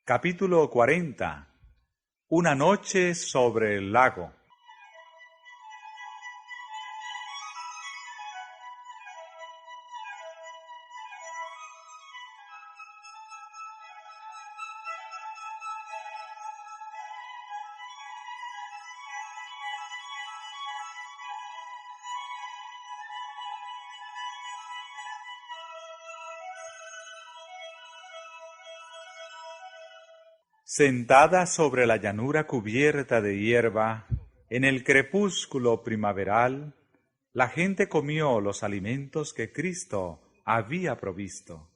Capítulo 40. Una noche sobre el lago. Sentada sobre la llanura cubierta de hierba, en el crepúsculo primaveral, la gente comió los alimentos que Cristo había provisto.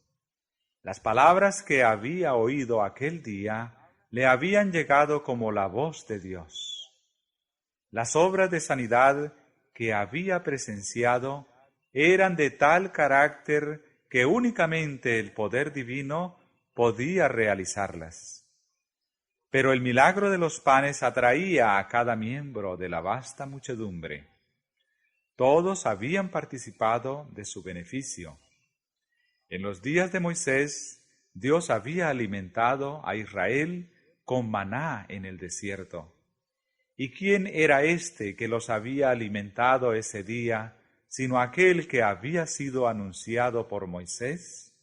Las palabras que había oído aquel día le habían llegado como la voz de Dios. Las obras de sanidad que había presenciado eran de tal carácter que únicamente el poder divino podía realizarlas. Pero el milagro de los panes atraía a cada miembro de la vasta muchedumbre. Todos habían participado de su beneficio. En los días de Moisés, Dios había alimentado a Israel con maná en el desierto. ¿Y quién era éste que los había alimentado ese día, sino aquel que había sido anunciado por Moisés?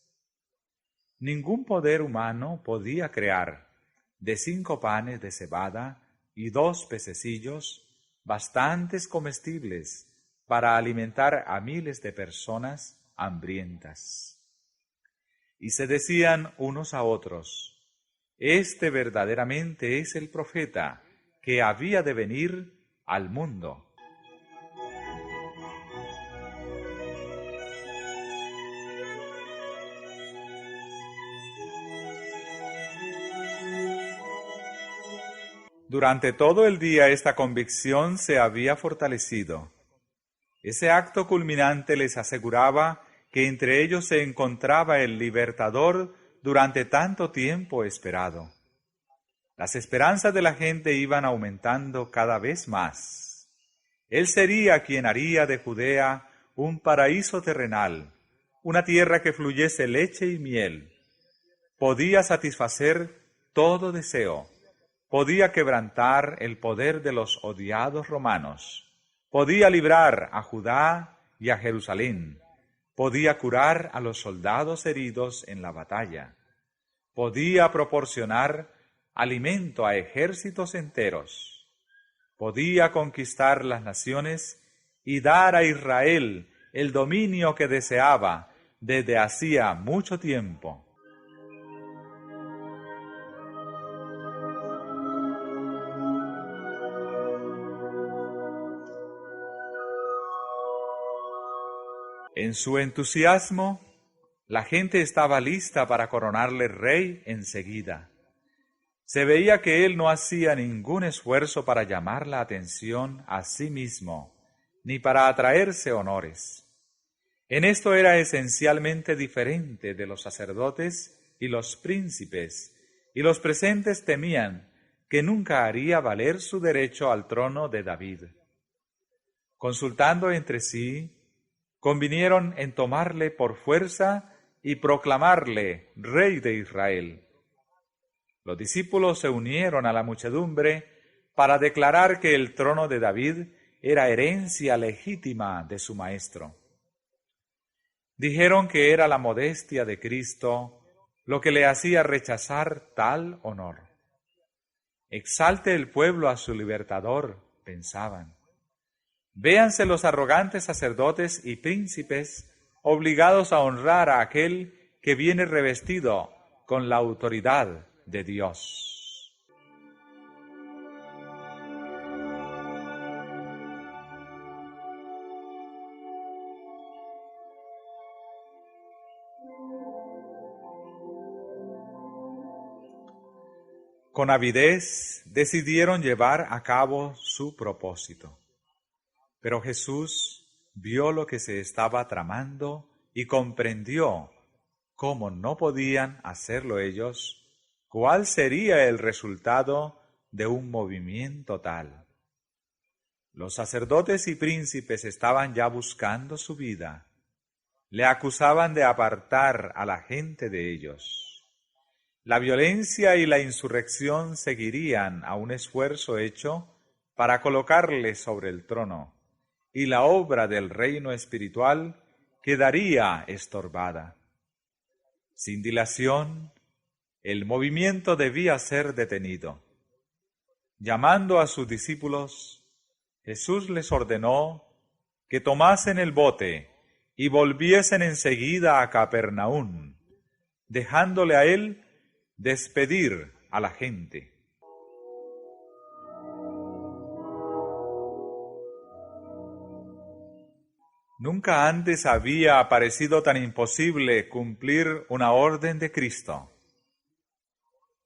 Ningún poder humano podía crear de 5 panes de cebada y 2 pececillos, bastantes comestibles para alimentar a miles de personas hambrientas. Y se decían unos a otros: este verdaderamente es el profeta que había de venir al mundo. Durante todo el día esta convicción se había fortalecido. Ese acto culminante les aseguraba que entre ellos se encontraba el libertador durante tanto tiempo esperado. Las esperanzas de la gente iban aumentando cada vez más. Él sería quien haría de Judea un paraíso terrenal, una tierra que fluyese leche y miel. Podía satisfacer todo deseo. Podía quebrantar el poder de los odiados romanos. Podía librar a Judá y a Jerusalén. Podía curar a los soldados heridos en la batalla. Podía proporcionar alimento a ejércitos enteros. Podía conquistar las naciones y dar a Israel el dominio que deseaba desde hacía mucho tiempo. En su entusiasmo, la gente estaba lista para coronarle rey enseguida. Se veía que él no hacía ningún esfuerzo para llamar la atención a sí mismo, ni para atraerse honores. En esto era esencialmente diferente de los sacerdotes y los príncipes, y los presentes temían que nunca haría valer su derecho al trono de David. Consultando entre sí, convinieron en tomarle por fuerza y proclamarle rey de Israel. Los discípulos se unieron a la muchedumbre para declarar que el trono de David era herencia legítima de su maestro. Dijeron que era la modestia de Cristo lo que le hacía rechazar tal honor. Exalte el pueblo a su libertador, pensaban. Véanse los arrogantes sacerdotes y príncipes obligados a honrar a aquel que viene revestido con la autoridad de Dios. Con avidez decidieron llevar a cabo su propósito. Pero Jesús vio lo que se estaba tramando y comprendió, cómo no podían hacerlo ellos, cuál sería el resultado de un movimiento tal. Los sacerdotes y príncipes estaban ya buscando su vida. Le acusaban de apartar a la gente de ellos. La violencia y la insurrección seguirían a un esfuerzo hecho para colocarle sobre el trono, y la obra del reino espiritual quedaría estorbada. Sin dilación, el movimiento debía ser detenido. Llamando a sus discípulos, Jesús les ordenó que tomasen el bote y volviesen enseguida a Capernaum, dejándole a él despedir a la gente. Nunca antes había parecido tan imposible cumplir una orden de Cristo.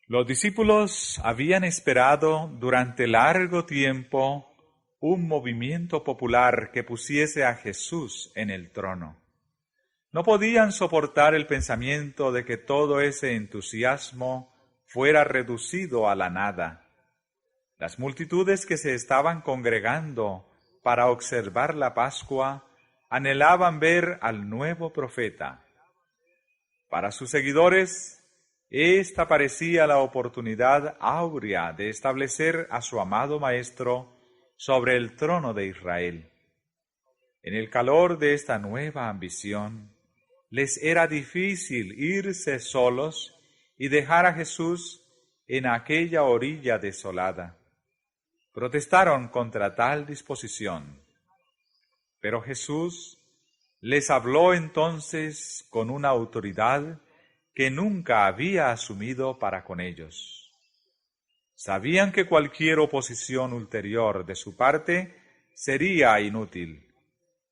Los discípulos habían esperado durante largo tiempo un movimiento popular que pusiese a Jesús en el trono. No podían soportar el pensamiento de que todo ese entusiasmo fuera reducido a la nada. Las multitudes que se estaban congregando para observar la Pascua anhelaban ver al nuevo profeta. Para sus seguidores, esta parecía la oportunidad áurea de establecer a su amado Maestro sobre el trono de Israel. En el calor de esta nueva ambición, les era difícil irse solos y dejar a Jesús en aquella orilla desolada. Protestaron contra tal disposición, pero Jesús les habló entonces con una autoridad que nunca había asumido para con ellos. Sabían que cualquier oposición ulterior de su parte sería inútil,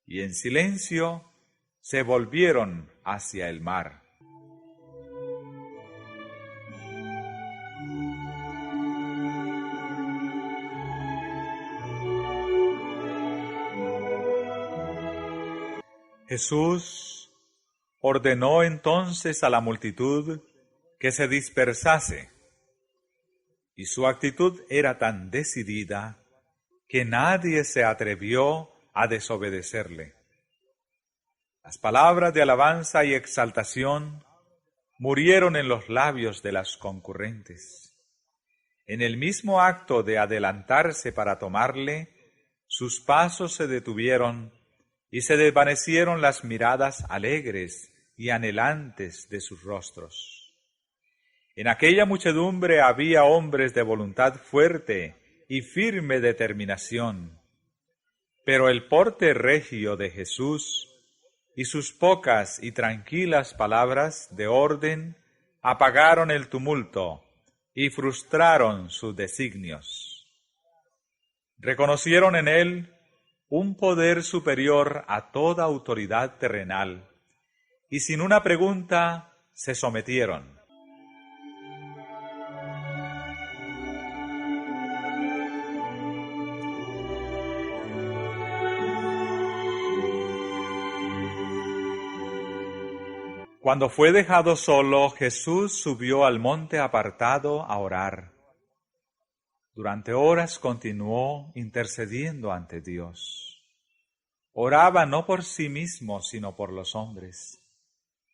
y en silencio se volvieron hacia el mar. Jesús ordenó entonces a la multitud que se dispersase, y su actitud era tan decidida que nadie se atrevió a desobedecerle. Las palabras de alabanza y exaltación murieron en los labios de las concurrentes. En el mismo acto de adelantarse para tomarle, sus pasos se detuvieron y se desvanecieron las miradas alegres y anhelantes de sus rostros. En aquella muchedumbre había hombres de voluntad fuerte y firme determinación, pero el porte regio de Jesús y sus pocas y tranquilas palabras de orden apagaron el tumulto y frustraron sus designios. Reconocieron en él un poder superior a toda autoridad terrenal, y sin una pregunta se sometieron. Cuando fue dejado solo, Jesús subió al monte apartado a orar. Durante horas continuó intercediendo ante Dios. Oraba no por sí mismo, sino por los hombres.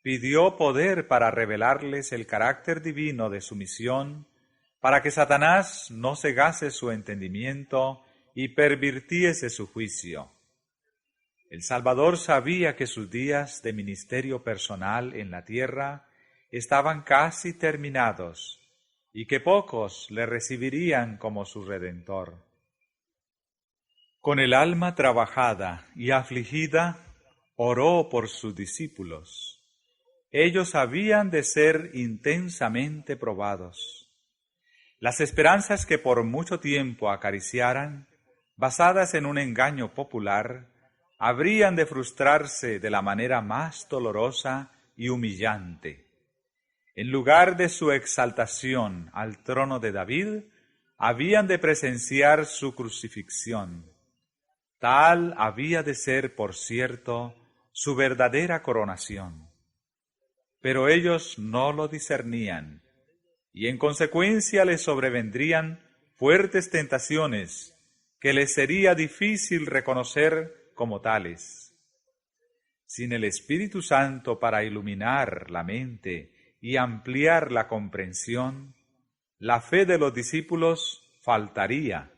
Pidió poder para revelarles el carácter divino de su misión, para que Satanás no cegase su entendimiento y pervirtiese su juicio. El Salvador sabía que sus días de ministerio personal en la tierra estaban casi terminados y que pocos le recibirían como su Redentor. Con el alma trabajada y afligida, oró por sus discípulos. Ellos habían de ser intensamente probados. Las esperanzas que por mucho tiempo acariciaran, basadas en un engaño popular, habrían de frustrarse de la manera más dolorosa y humillante. En lugar de su exaltación al trono de David, habían de presenciar su crucifixión. Tal había de ser, por cierto, su verdadera coronación. Pero ellos no lo discernían, y en consecuencia les sobrevendrían fuertes tentaciones que les sería difícil reconocer como tales. Sin el Espíritu Santo para iluminar la mente y ampliar la comprensión, la fe de los discípulos faltaría.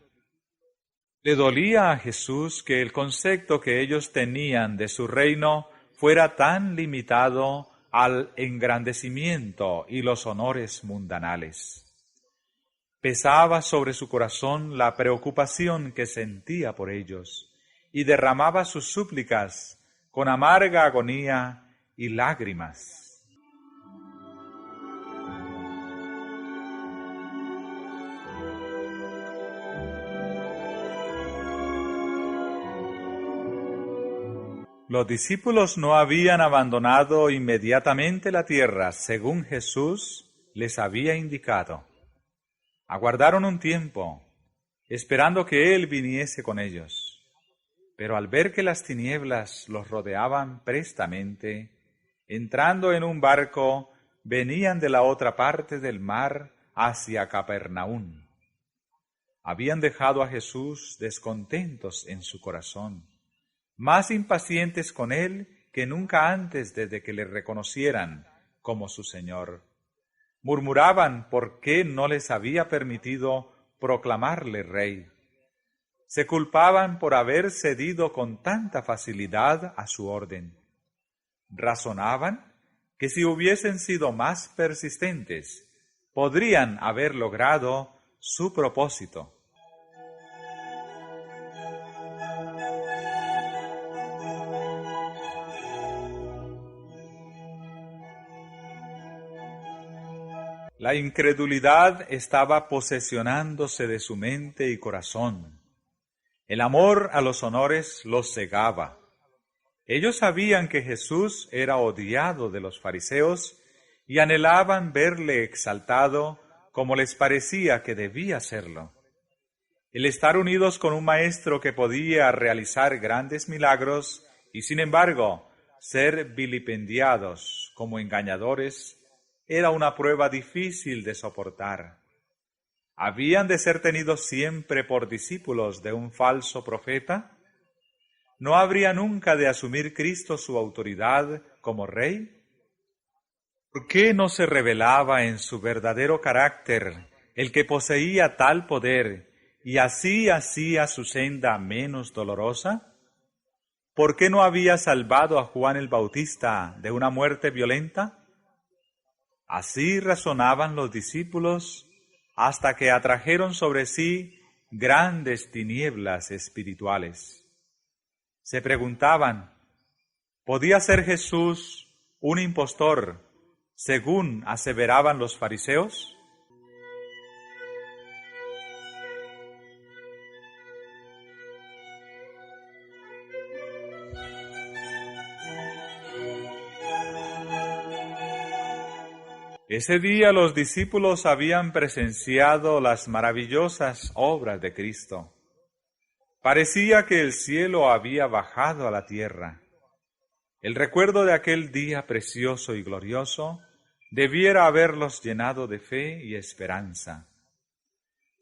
Le dolía a Jesús que el concepto que ellos tenían de su reino fuera tan limitado al engrandecimiento y los honores mundanales. Pesaba sobre su corazón la preocupación que sentía por ellos y derramaba sus súplicas con amarga agonía y lágrimas. Los discípulos no habían abandonado inmediatamente la tierra, según Jesús les había indicado. Aguardaron un tiempo, esperando que Él viniese con ellos. Pero al ver que las tinieblas los rodeaban prestamente, entrando en un barco, venían de la otra parte del mar hacia Capernaum. Habían dejado a Jesús descontentos en su corazón, más impacientes con Él que nunca antes desde que le reconocieran como su Señor. Murmuraban por qué no les había permitido proclamarle Rey. Se culpaban por haber cedido con tanta facilidad a su orden. Razonaban que si hubiesen sido más persistentes, podrían haber logrado su propósito. La incredulidad estaba posesionándose de su mente y corazón. El amor a los honores los cegaba. Ellos sabían que Jesús era odiado de los fariseos y anhelaban verle exaltado como les parecía que debía serlo. El estar unidos con un maestro que podía realizar grandes milagros y, sin embargo, ser vilipendiados como engañadores era una prueba difícil de soportar. ¿Habían de ser tenidos siempre por discípulos de un falso profeta? ¿No habría nunca de asumir Cristo su autoridad como Rey? ¿Por qué no se revelaba en su verdadero carácter el que poseía tal poder y así hacía su senda menos dolorosa? ¿Por qué no había salvado a Juan el Bautista de una muerte violenta? Así razonaban los discípulos hasta que atrajeron sobre sí grandes tinieblas espirituales. Se preguntaban, ¿podía ser Jesús un impostor, según aseveraban los fariseos? Ese día los discípulos habían presenciado las maravillosas obras de Cristo. Parecía que el cielo había bajado a la tierra. El recuerdo de aquel día precioso y glorioso debiera haberlos llenado de fe y esperanza.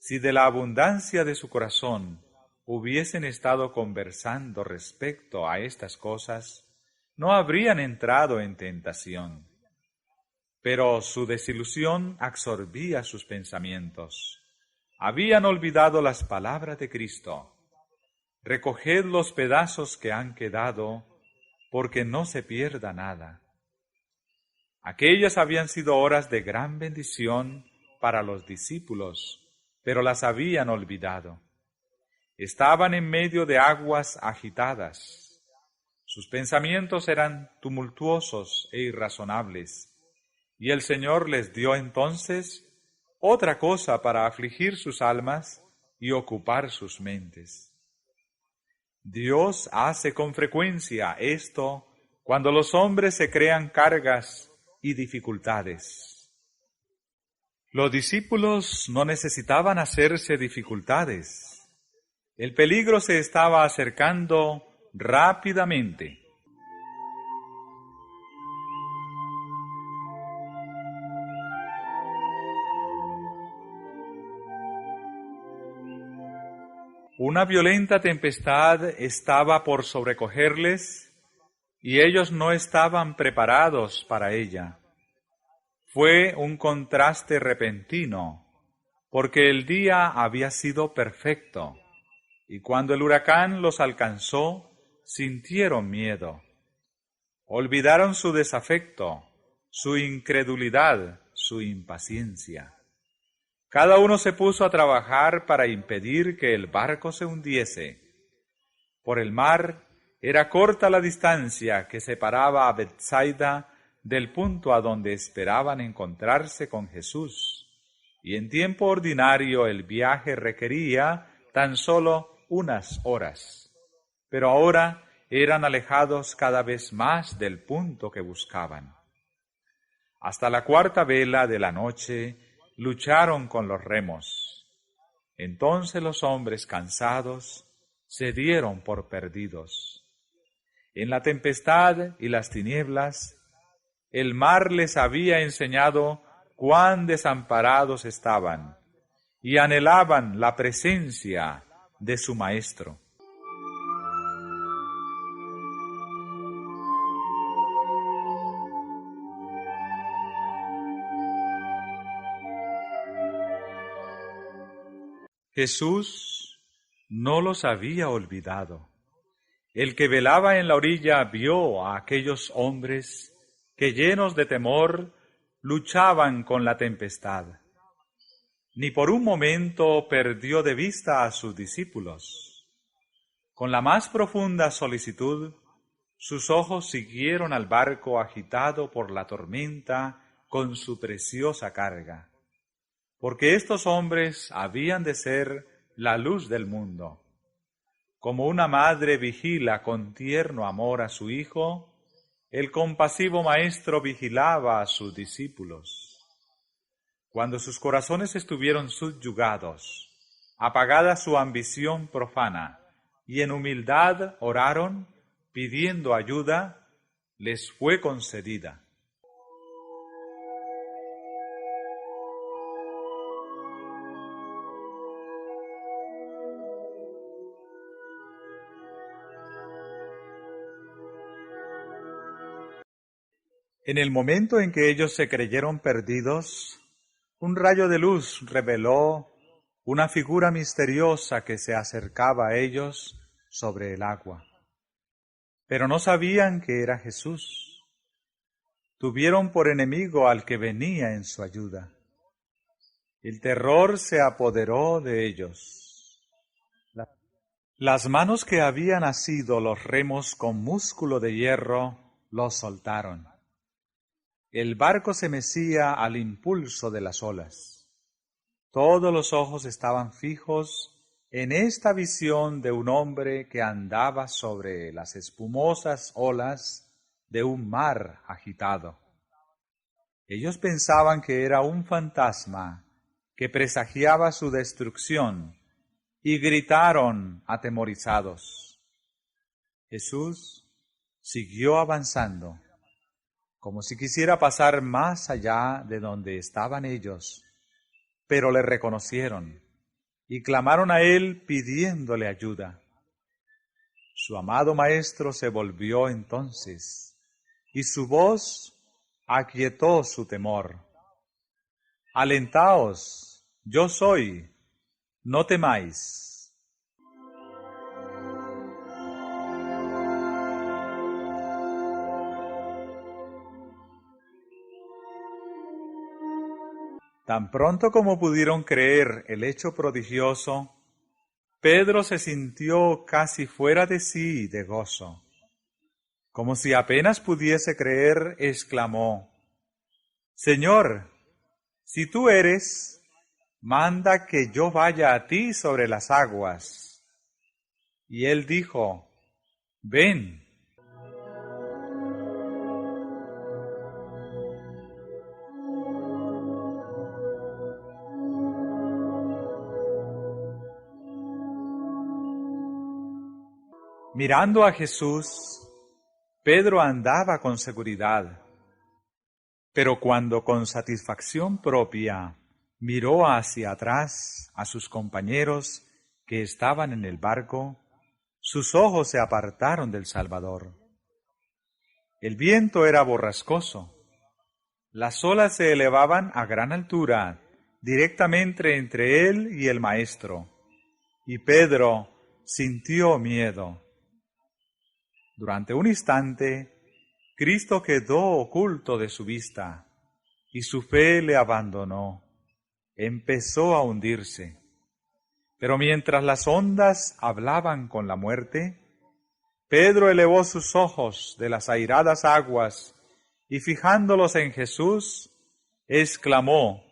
Si de la abundancia de su corazón hubiesen estado conversando respecto a estas cosas, no habrían entrado en tentación. Pero su desilusión absorbía sus pensamientos. Habían olvidado las palabras de Cristo. Recoged los pedazos que han quedado, porque no se pierda nada. Aquellas habían sido horas de gran bendición para los discípulos, pero las habían olvidado. Estaban en medio de aguas agitadas. Sus pensamientos eran tumultuosos e irrazonables. Y el Señor les dio entonces otra cosa para afligir sus almas y ocupar sus mentes. Dios hace con frecuencia esto cuando los hombres se crean cargas y dificultades. Los discípulos no necesitaban hacerse dificultades. El peligro se estaba acercando rápidamente. Una violenta tempestad estaba por sobrecogerles y ellos no estaban preparados para ella. Fue un contraste repentino, porque el día había sido perfecto, y cuando el huracán los alcanzó, sintieron miedo. Olvidaron su desafecto, su incredulidad, su impaciencia. Cada uno se puso a trabajar para impedir que el barco se hundiese. Por el mar era corta la distancia que separaba a Betsaida del punto a donde esperaban encontrarse con Jesús, y en tiempo ordinario el viaje requería tan solo unas horas. Pero ahora eran alejados cada vez más del punto que buscaban. Hasta la cuarta vela de la noche lucharon con los remos. Entonces los hombres cansados se dieron por perdidos. En la tempestad y las tinieblas, el mar les había enseñado cuán desamparados estaban y anhelaban la presencia de su Maestro. Jesús no los había olvidado. El que velaba en la orilla vio a aquellos hombres que, llenos de temor, luchaban con la tempestad. Ni por un momento perdió de vista a sus discípulos. Con la más profunda solicitud, sus ojos siguieron al barco agitado por la tormenta con su preciosa carga, porque estos hombres habían de ser la luz del mundo. Como una madre vigila con tierno amor a su hijo, el compasivo Maestro vigilaba a sus discípulos. Cuando sus corazones estuvieron subyugados, apagada su ambición profana, y en humildad oraron, pidiendo ayuda, les fue concedida. En el momento en que ellos se creyeron perdidos, un rayo de luz reveló una figura misteriosa que se acercaba a ellos sobre el agua. Pero no sabían que era Jesús. Tuvieron por enemigo al que venía en su ayuda. El terror se apoderó de ellos. Las manos que habían asido los remos con músculo de hierro los soltaron. El barco se mecía al impulso de las olas. Todos los ojos estaban fijos en esta visión de un hombre que andaba sobre las espumosas olas de un mar agitado. Ellos pensaban que era un fantasma que presagiaba su destrucción y gritaron atemorizados. Jesús siguió avanzando, como si quisiera pasar más allá de donde estaban ellos, pero le reconocieron y clamaron a él pidiéndole ayuda. Su amado Maestro se volvió entonces, y su voz aquietó su temor. Alentaos, yo soy, no temáis. Tan pronto como pudieron creer el hecho prodigioso, Pedro se sintió casi fuera de sí de gozo. Como si apenas pudiese creer, exclamó: Señor, si tú eres, manda que yo vaya a ti sobre las aguas. Y él dijo: Ven. Mirando a Jesús, Pedro andaba con seguridad, pero cuando con satisfacción propia miró hacia atrás a sus compañeros que estaban en el barco, sus ojos se apartaron del Salvador. El viento era borrascoso, Las olas se elevaban a gran altura, directamente entre él y el Maestro, y Pedro sintió miedo. Durante un instante, Cristo quedó oculto de su vista, y su fe le abandonó. Empezó a hundirse. Pero mientras las ondas hablaban con la muerte, Pedro elevó sus ojos de las airadas aguas y fijándolos en Jesús, exclamó: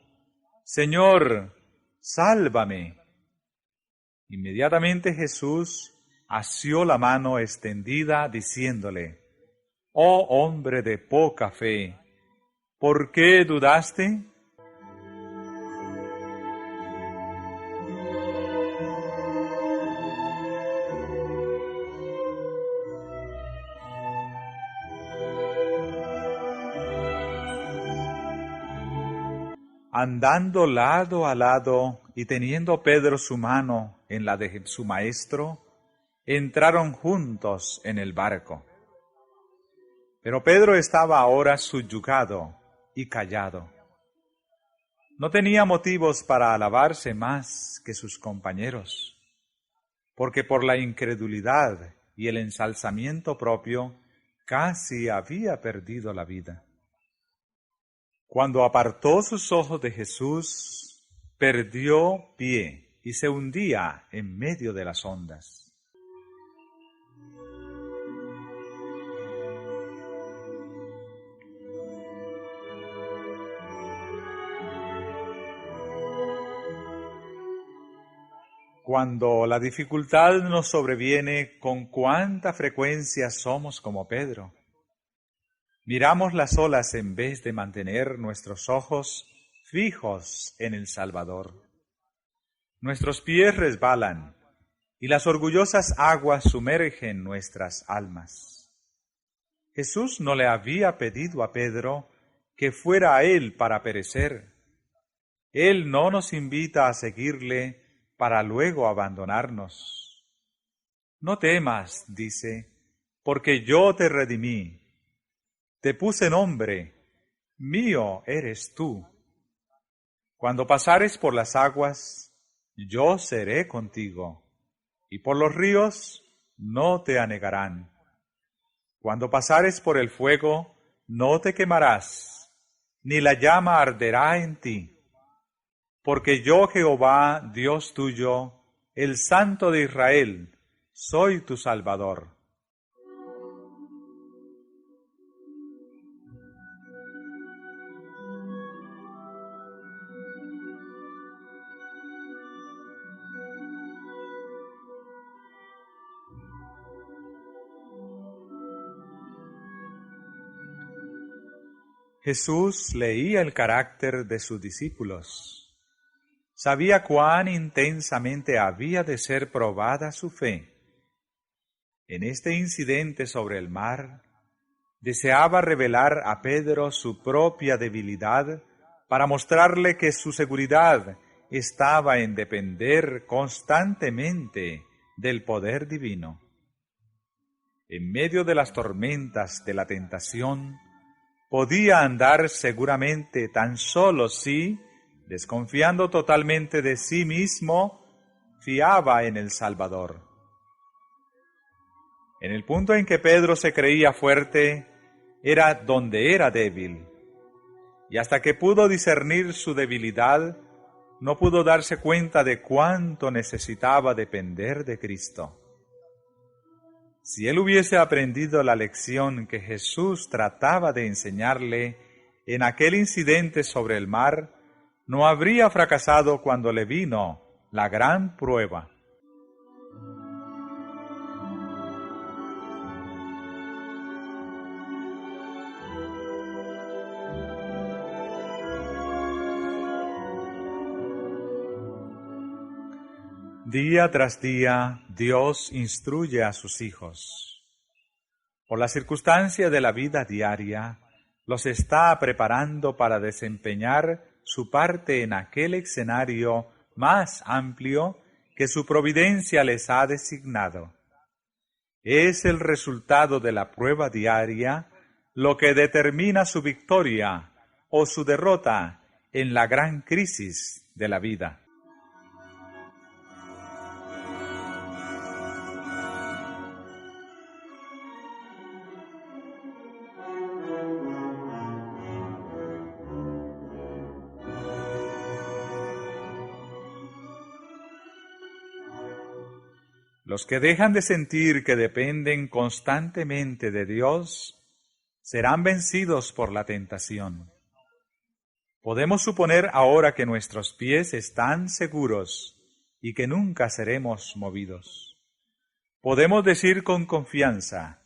«Señor, sálvame». Inmediatamente Jesús asió la mano extendida, diciéndole: «Oh hombre de poca fe, ¿por qué dudaste?». Andando lado a lado y teniendo Pedro su mano en la de su maestro, entraron juntos en el barco. Pero Pedro estaba ahora subyugado y callado. No tenía motivos para alabarse más que sus compañeros, porque por la incredulidad y el ensalzamiento propio casi había perdido la vida. Cuando apartó sus ojos de Jesús, perdió pie y se hundía en medio de las ondas. Cuando la dificultad nos sobreviene, ¿con cuánta frecuencia somos como Pedro? Miramos las olas en vez de mantener nuestros ojos fijos en el Salvador. Nuestros pies resbalan y las orgullosas aguas sumergen nuestras almas. Jesús no le había pedido a Pedro que fuera a él para perecer. Él no nos invita a seguirle para luego abandonarnos. No temas, dice, porque yo te redimí. Te puse nombre, mío eres tú. Cuando pasares por las aguas, yo seré contigo, y por los ríos no te anegarán. Cuando pasares por el fuego, no te quemarás, ni la llama arderá en ti. Porque yo, Jehová, Dios tuyo, el Santo de Israel, soy tu Salvador. Jesús leía el carácter de sus discípulos. Sabía cuán intensamente había de ser probada su fe. En este incidente sobre el mar, deseaba revelar a Pedro su propia debilidad para mostrarle que su seguridad estaba en depender constantemente del poder divino. En medio de las tormentas de la tentación, podía andar seguramente tan solo si, desconfiando totalmente de sí mismo, fiaba en el Salvador. En el punto en que Pedro se creía fuerte, era donde era débil, y hasta que pudo discernir su debilidad, no pudo darse cuenta de cuánto necesitaba depender de Cristo. Si él hubiese aprendido la lección que Jesús trataba de enseñarle en aquel incidente sobre el mar, no habría fracasado cuando le vino la gran prueba. Día tras día, Dios instruye a sus hijos. Por la circunstancia de la vida diaria, los está preparando para desempeñar su parte en aquel escenario más amplio que su providencia les ha designado. Es el resultado de la prueba diaria lo que determina su victoria o su derrota en la gran crisis de la vida. Los que dejan de sentir que dependen constantemente de Dios serán vencidos por la tentación. Podemos suponer ahora que nuestros pies están seguros y que nunca seremos movidos. Podemos decir con confianza: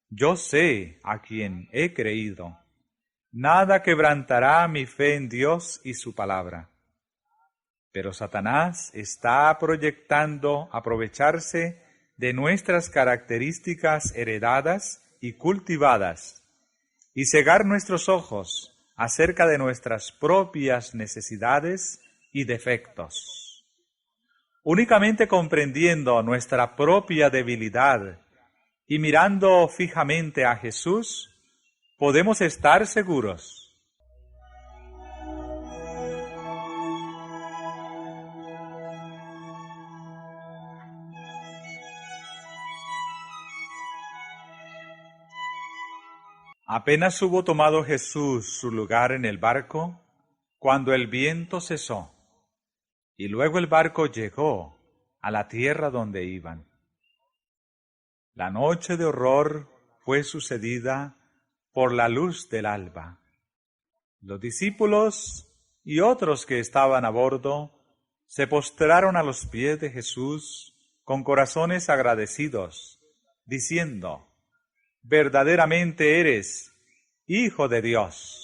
yo sé a quien he creído. Nada quebrantará mi fe en Dios y su palabra. Pero Satanás está proyectando aprovecharse de nuestras características heredadas y cultivadas y cegar nuestros ojos acerca de nuestras propias necesidades y defectos. Únicamente comprendiendo nuestra propia debilidad y mirando fijamente a Jesús, podemos estar seguros. Apenas hubo tomado Jesús su lugar en el barco, cuando el viento cesó, y luego el barco llegó a la tierra donde iban. La noche de horror fue sucedida por la luz del alba. Los discípulos y otros que estaban a bordo se postraron a los pies de Jesús con corazones agradecidos, diciendo: verdaderamente eres Hijo de Dios.